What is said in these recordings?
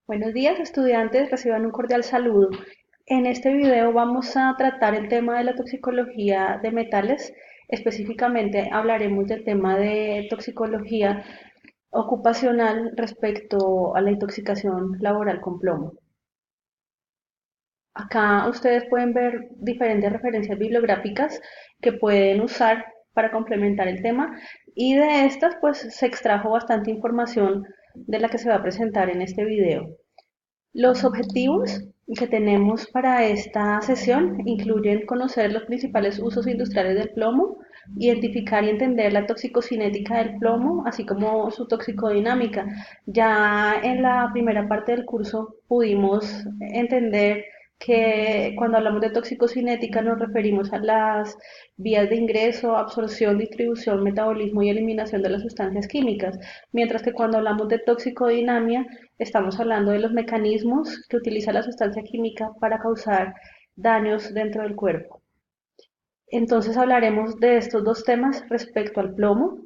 Buenos días, estudiantes, reciban un cordial saludo. En este video vamos a tratar el tema de la toxicología de metales. Específicamente hablaremos del tema de toxicología ocupacional respecto a la intoxicación laboral con plomo. Acá ustedes pueden ver diferentes referencias bibliográficas que pueden usar para complementar el tema y de estas pues se extrajo bastante información de la que se va a presentar en este video. Los objetivos que tenemos para esta sesión incluyen conocer los principales usos industriales del plomo, identificar y entender la toxicocinética del plomo, así como su toxicodinámica. Ya en la primera parte del curso pudimos entender que cuando hablamos de toxicocinética nos referimos a las vías de ingreso, absorción, distribución, metabolismo y eliminación de las sustancias químicas, mientras que cuando hablamos de toxicodinamia estamos hablando de los mecanismos que utiliza la sustancia química para causar daños dentro del cuerpo. Entonces hablaremos de estos dos temas respecto al plomo.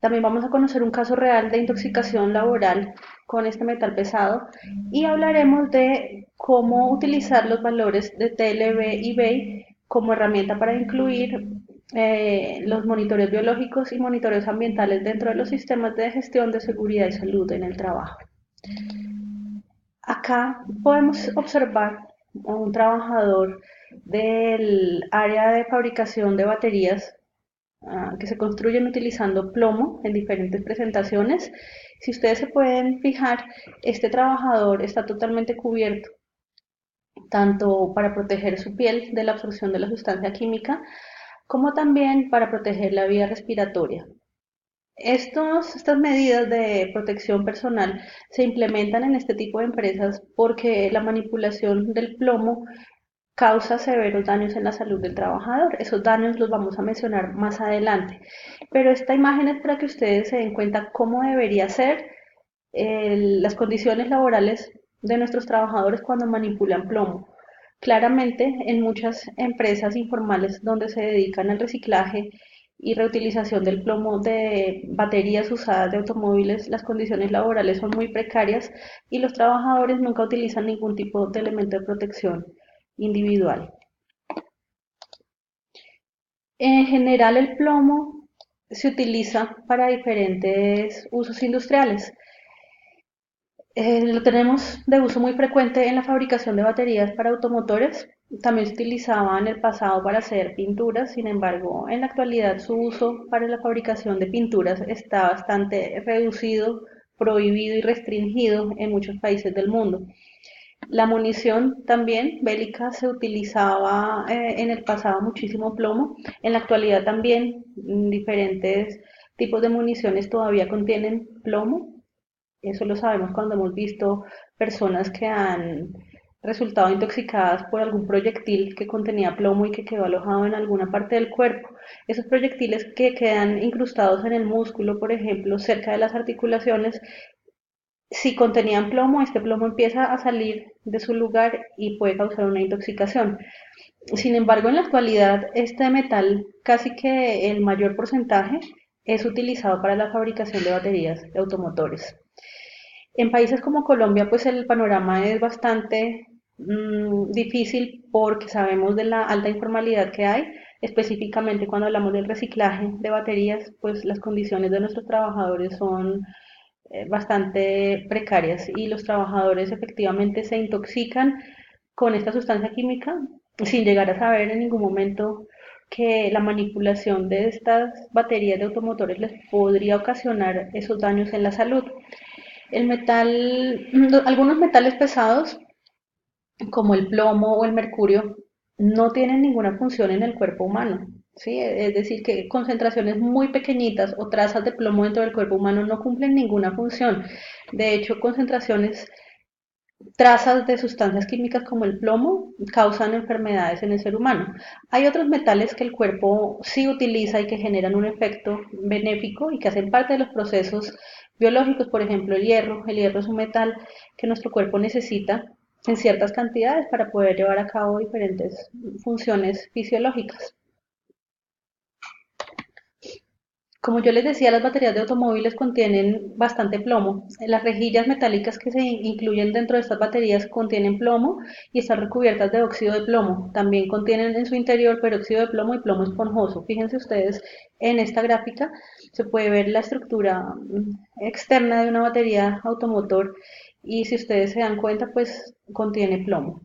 También vamos a conocer un caso real de intoxicación laboral con este metal pesado y hablaremos de cómo utilizar los valores de TLB y BEI como herramienta para incluir los monitoreos biológicos y monitoreos ambientales dentro de los sistemas de gestión de seguridad y salud en el trabajo. Acá podemos observar a un trabajador del área de fabricación de baterías que se construyen utilizando plomo en diferentes presentaciones. Si ustedes se pueden fijar, este trabajador está totalmente cubierto, tanto para proteger su piel de la absorción de la sustancia química, como también para proteger la vía respiratoria. Estas medidas de protección personal se implementan en este tipo de empresas porque la manipulación del plomo causa severos daños en la salud del trabajador. Esos daños los vamos a mencionar más adelante. Pero esta imagen es para que ustedes se den cuenta cómo debería ser las condiciones laborales de nuestros trabajadores cuando manipulan plomo. Claramente, en muchas empresas informales donde se dedican al reciclaje y reutilización del plomo de baterías usadas de automóviles, las condiciones laborales son muy precarias y los trabajadores nunca utilizan ningún tipo de elemento de protección individual. En general, el plomo se utiliza para diferentes usos industriales. Lo tenemos de uso muy frecuente en la fabricación de baterías para automotores. También se utilizaba en el pasado para hacer pinturas, sin embargo, en la actualidad su uso para la fabricación de pinturas está bastante reducido, prohibido y restringido en muchos países del mundo. La munición también bélica se utilizaba en el pasado muchísimo plomo. En la actualidad también diferentes tipos de municiones todavía contienen plomo. Eso lo sabemos cuando hemos visto personas que han resultado intoxicadas por algún proyectil que contenía plomo y que quedó alojado en alguna parte del cuerpo. Esos proyectiles que quedan incrustados en el músculo, por ejemplo, cerca de las articulaciones, si contenían plomo, este plomo empieza a salir de su lugar y puede causar una intoxicación. Sin embargo, en la actualidad, este metal, casi que el mayor porcentaje, es utilizado para la fabricación de baterías de automotores. En países como Colombia, pues el panorama es bastante difícil porque sabemos de la alta informalidad que hay, específicamente cuando hablamos del reciclaje de baterías, pues las condiciones de nuestros trabajadores son bastante precarias y los trabajadores efectivamente se intoxican con esta sustancia química sin llegar a saber en ningún momento que la manipulación de estas baterías de automotores les podría ocasionar esos daños en la salud. El metal, algunos metales pesados, como el plomo o el mercurio, no tienen ninguna función en el cuerpo humano. ¿Sí? Es decir, que concentraciones muy pequeñitas o trazas de plomo dentro del cuerpo humano no cumplen ninguna función. De hecho, concentraciones, trazas de sustancias químicas como el plomo causan enfermedades en el ser humano. Hay otros metales que el cuerpo sí utiliza y que generan un efecto benéfico y que hacen parte de los procesos biológicos, por ejemplo el hierro. El hierro es un metal que nuestro cuerpo necesita en ciertas cantidades para poder llevar a cabo diferentes funciones fisiológicas. Como yo les decía, las baterías de automóviles contienen bastante plomo. Las rejillas metálicas que se incluyen dentro de estas baterías contienen plomo y están recubiertas de óxido de plomo. También contienen en su interior peróxido de plomo y plomo esponjoso. Fíjense ustedes en esta gráfica, se puede ver la estructura externa de una batería automotor y si ustedes se dan cuenta, pues contiene plomo.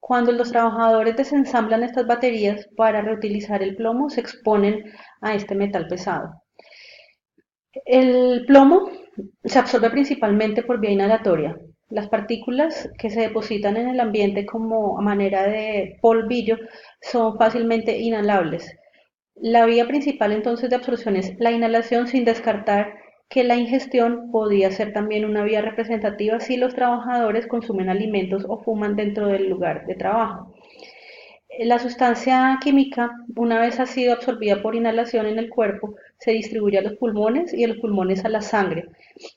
Cuando los trabajadores desensamblan estas baterías para reutilizar el plomo, se exponen a este metal pesado. El plomo se absorbe principalmente por vía inhalatoria. Las partículas que se depositan en el ambiente como a manera de polvillo son fácilmente inhalables. La vía principal entonces de absorción es la inhalación, sin descartar que la ingestión podría ser también una vía representativa si los trabajadores consumen alimentos o fuman dentro del lugar de trabajo. La sustancia química, una vez ha sido absorbida por inhalación en el cuerpo, se distribuye a los pulmones y de los pulmones a la sangre.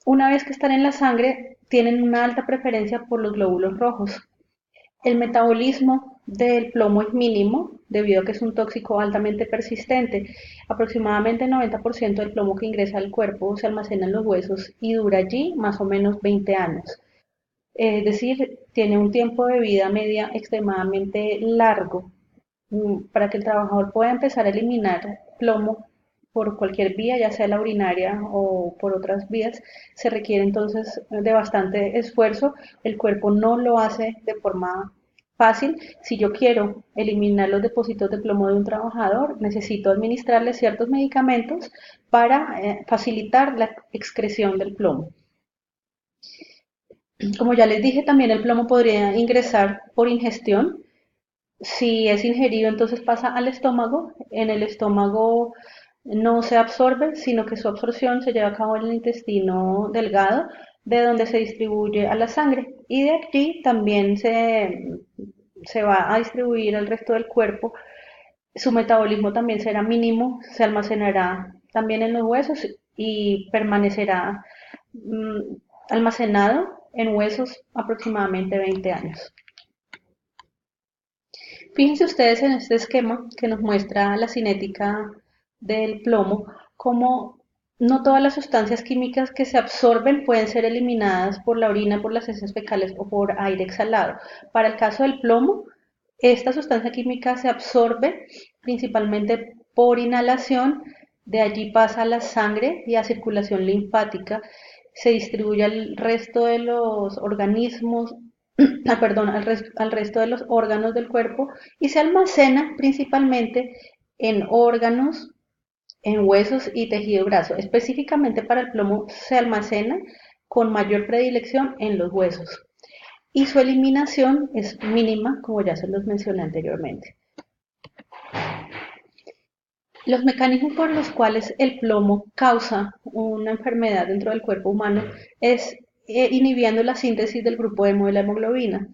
Una vez que están en la sangre, tienen una alta preferencia por los glóbulos rojos. El metabolismo del plomo es mínimo debido a que es un tóxico altamente persistente. Aproximadamente el 90% del plomo que ingresa al cuerpo se almacena en los huesos y dura allí más o menos 20 años. Es decir, tiene un tiempo de vida media extremadamente largo. Para que el trabajador pueda empezar a eliminar plomo por cualquier vía, ya sea la urinaria o por otras vías, se requiere entonces de bastante esfuerzo. El cuerpo no lo hace de forma fácil. Si yo quiero eliminar los depósitos de plomo de un trabajador, necesito administrarle ciertos medicamentos para facilitar la excreción del plomo. Como ya les dije, también el plomo podría ingresar por ingestión. Si es ingerido, entonces pasa al estómago. En el estómago no se absorbe, sino que su absorción se lleva a cabo en el intestino delgado, de donde se distribuye a la sangre. Y de allí también se va a distribuir al resto del cuerpo. Su metabolismo también será mínimo, se almacenará también en los huesos y permanecerá mm, almacenado en huesos aproximadamente 20 años. Fíjense ustedes en este esquema que nos muestra la cinética del plomo, cómo no todas las sustancias químicas que se absorben pueden ser eliminadas por la orina, por las heces fecales o por aire exhalado. Para el caso del plomo, esta sustancia química se absorbe principalmente por inhalación, de allí pasa a la sangre y a circulación linfática, se distribuye al resto de los organismos, perdón, al resto de los órganos del cuerpo y se almacena principalmente en órganos, en huesos y tejido graso. Específicamente para el plomo se almacena con mayor predilección en los huesos y su eliminación es mínima, como ya se los mencioné anteriormente. Los mecanismos por los cuales el plomo causa una enfermedad dentro del cuerpo humano es inhibiendo la síntesis del grupo hemo de la hemoglobina.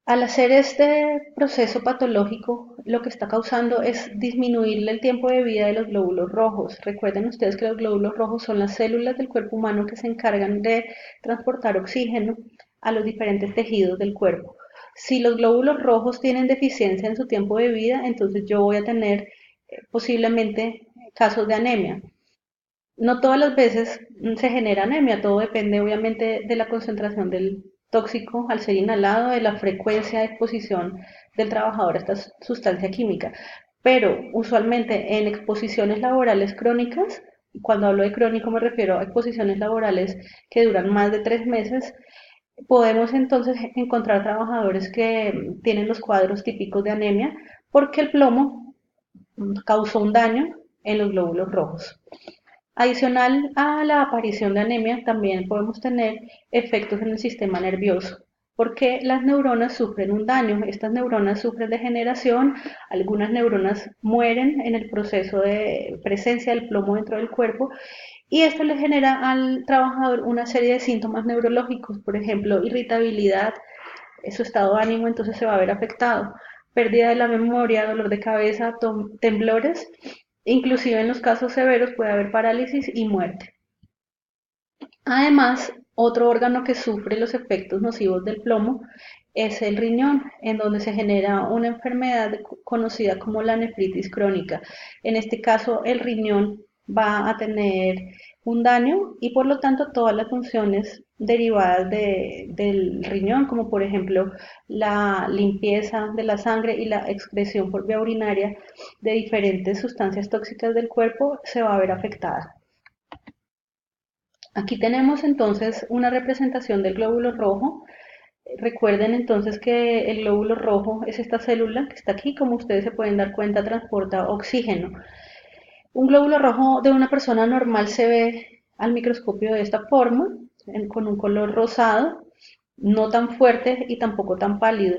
Al hacer este proceso patológico, lo que está causando es disminuirle el tiempo de vida de los glóbulos rojos. Recuerden ustedes que los glóbulos rojos son las células del cuerpo humano que se encargan de transportar oxígeno a los diferentes tejidos del cuerpo. Si los glóbulos rojos tienen deficiencia en su tiempo de vida, entonces yo voy a tener posiblemente casos de anemia. No todas las veces se genera anemia, todo depende obviamente de la concentración del tóxico al ser inhalado, de la frecuencia de exposición del trabajador a esta sustancia química. Pero usualmente en exposiciones laborales crónicas, cuando hablo de crónico me refiero a exposiciones laborales que duran más de 3 meses, podemos entonces encontrar trabajadores que tienen los cuadros típicos de anemia porque el plomo causó un daño en los glóbulos rojos. Adicional a la aparición de anemia, también podemos tener efectos en el sistema nervioso, porque las neuronas sufren un daño. Estas neuronas sufren degeneración, algunas neuronas mueren en el proceso de presencia del plomo dentro del cuerpo y esto le genera al trabajador una serie de síntomas neurológicos, por ejemplo, irritabilidad, su estado de ánimo entonces se va a ver afectado, pérdida de la memoria, dolor de cabeza, temblores, inclusive en los casos severos puede haber parálisis y muerte. Además, otro órgano que sufre los efectos nocivos del plomo es el riñón, en donde se genera una enfermedad conocida como la nefritis crónica. En este caso, el riñón va a tener un daño y por lo tanto todas las funciones derivadas del riñón, como por ejemplo la limpieza de la sangre y la excreción por vía urinaria de diferentes sustancias tóxicas del cuerpo, se va a ver afectada. Aquí tenemos entonces una representación del glóbulo rojo. Recuerden entonces que el glóbulo rojo es esta célula que está aquí, como ustedes se pueden dar cuenta, transporta oxígeno. Un glóbulo rojo de una persona normal se ve al microscopio de esta forma, con un color rosado, no tan fuerte y tampoco tan pálido.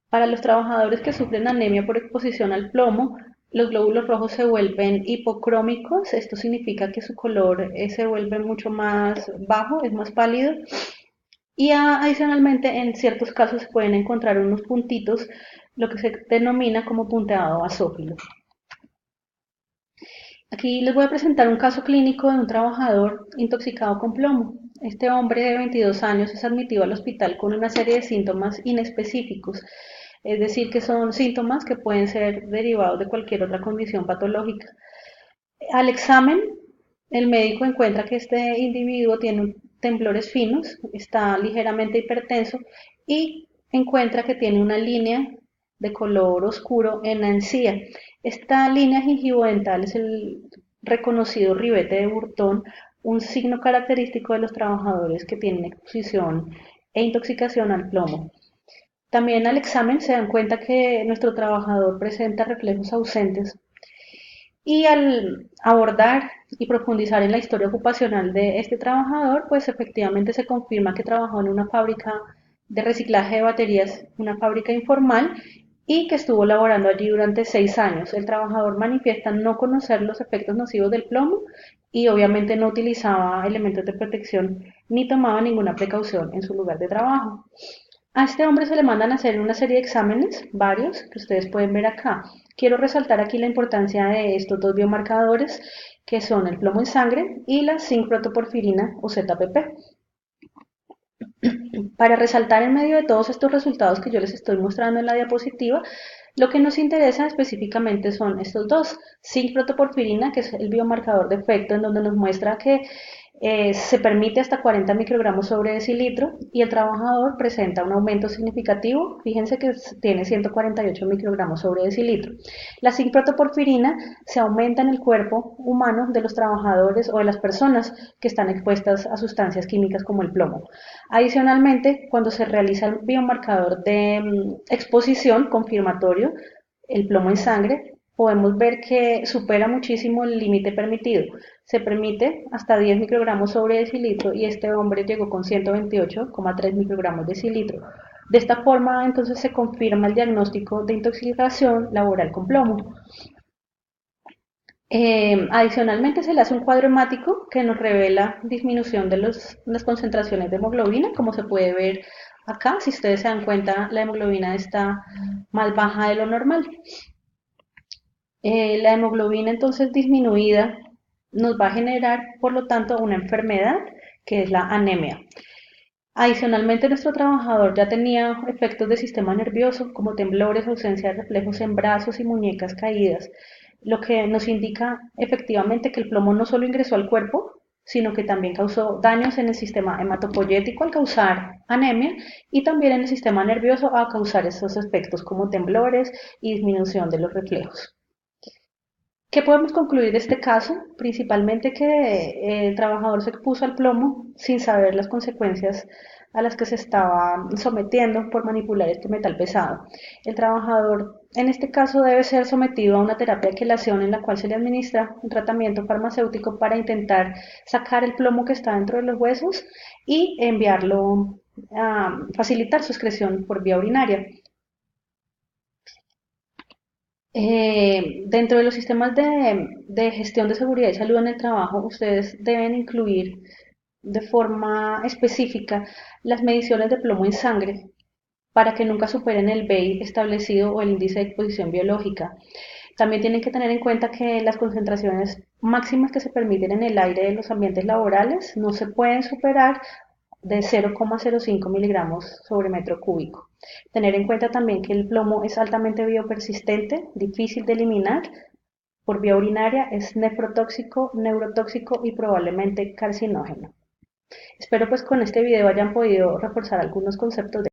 Para los trabajadores que sufren anemia por exposición al plomo, los glóbulos rojos se vuelven hipocrómicos, esto significa que su color se vuelve mucho más bajo, es más pálido, y adicionalmente en ciertos casos se pueden encontrar unos puntitos, lo que se denomina como punteado basófilo. Aquí les voy a presentar un caso clínico de un trabajador intoxicado con plomo. Este hombre de 22 años es admitido al hospital con una serie de síntomas inespecíficos, es decir, que son síntomas que pueden ser derivados de cualquier otra condición patológica. Al examen, el médico encuentra que este individuo tiene temblores finos, está ligeramente hipertenso y encuentra que tiene una línea de color oscuro en la encía. Esta línea gingivodental es el reconocido ribete de Burton, un signo característico de los trabajadores que tienen exposición e intoxicación al plomo. También al examen se dan cuenta que nuestro trabajador presenta reflejos ausentes y al abordar y profundizar en la historia ocupacional de este trabajador, pues efectivamente se confirma que trabajó en una fábrica de reciclaje de baterías, una fábrica informal, y que estuvo laborando allí durante 6 años. El trabajador manifiesta no conocer los efectos nocivos del plomo y obviamente no utilizaba elementos de protección ni tomaba ninguna precaución en su lugar de trabajo. A este hombre se le mandan a hacer una serie de exámenes, varios, que ustedes pueden ver acá. Quiero resaltar aquí la importancia de estos dos biomarcadores, que son el plomo en sangre y la zinc-protoporfirina o ZPP. Para resaltar en medio de todos estos resultados que yo les estoy mostrando en la diapositiva, lo que nos interesa específicamente son estos dos, zinc-protoporfirina, que es el biomarcador de efecto, en donde nos muestra que se permite hasta 40 microgramos sobre decilitro y el trabajador presenta un aumento significativo, fíjense que tiene 148 microgramos sobre decilitro. La zinc-protoporfirina se aumenta en el cuerpo humano de los trabajadores o de las personas que están expuestas a sustancias químicas como el plomo. Adicionalmente, cuando se realiza el biomarcador de exposición confirmatorio, el plomo en sangre, podemos ver que supera muchísimo el límite permitido. Se permite hasta 10 microgramos sobre decilitro y este hombre llegó con 128,3 microgramos de decilitro. De esta forma, entonces se confirma el diagnóstico de intoxicación laboral con plomo. Adicionalmente se le hace un cuadro hemático que nos revela disminución de las concentraciones de hemoglobina, como se puede ver acá. Si ustedes se dan cuenta, la hemoglobina está más baja de lo normal. La hemoglobina entonces disminuida nos va a generar, por lo tanto, una enfermedad que es la anemia. Adicionalmente, nuestro trabajador ya tenía efectos de sistema nervioso como temblores, ausencia de reflejos en brazos y muñecas caídas, lo que nos indica efectivamente que el plomo no solo ingresó al cuerpo, sino que también causó daños en el sistema hematopoyético al causar anemia y también en el sistema nervioso al causar estos efectos como temblores y disminución de los reflejos. ¿Qué podemos concluir de este caso? Principalmente que el trabajador se expuso al plomo sin saber las consecuencias a las que se estaba sometiendo por manipular este metal pesado. El trabajador en este caso debe ser sometido a una terapia de quelación en la cual se le administra un tratamiento farmacéutico para intentar sacar el plomo que está dentro de los huesos y enviarlo a facilitar su excreción por vía urinaria. Dentro de los sistemas de gestión de seguridad y salud en el trabajo, ustedes deben incluir de forma específica las mediciones de plomo en sangre para que nunca superen el BEI establecido o el índice de exposición biológica. También tienen que tener en cuenta que las concentraciones máximas que se permiten en el aire de los ambientes laborales no se pueden superar de 0,05 miligramos sobre metro cúbico. Tener en cuenta también que el plomo es altamente biopersistente, difícil de eliminar por vía urinaria es nefrotóxico, neurotóxico y probablemente carcinógeno. Espero pues con este video hayan podido reforzar algunos conceptos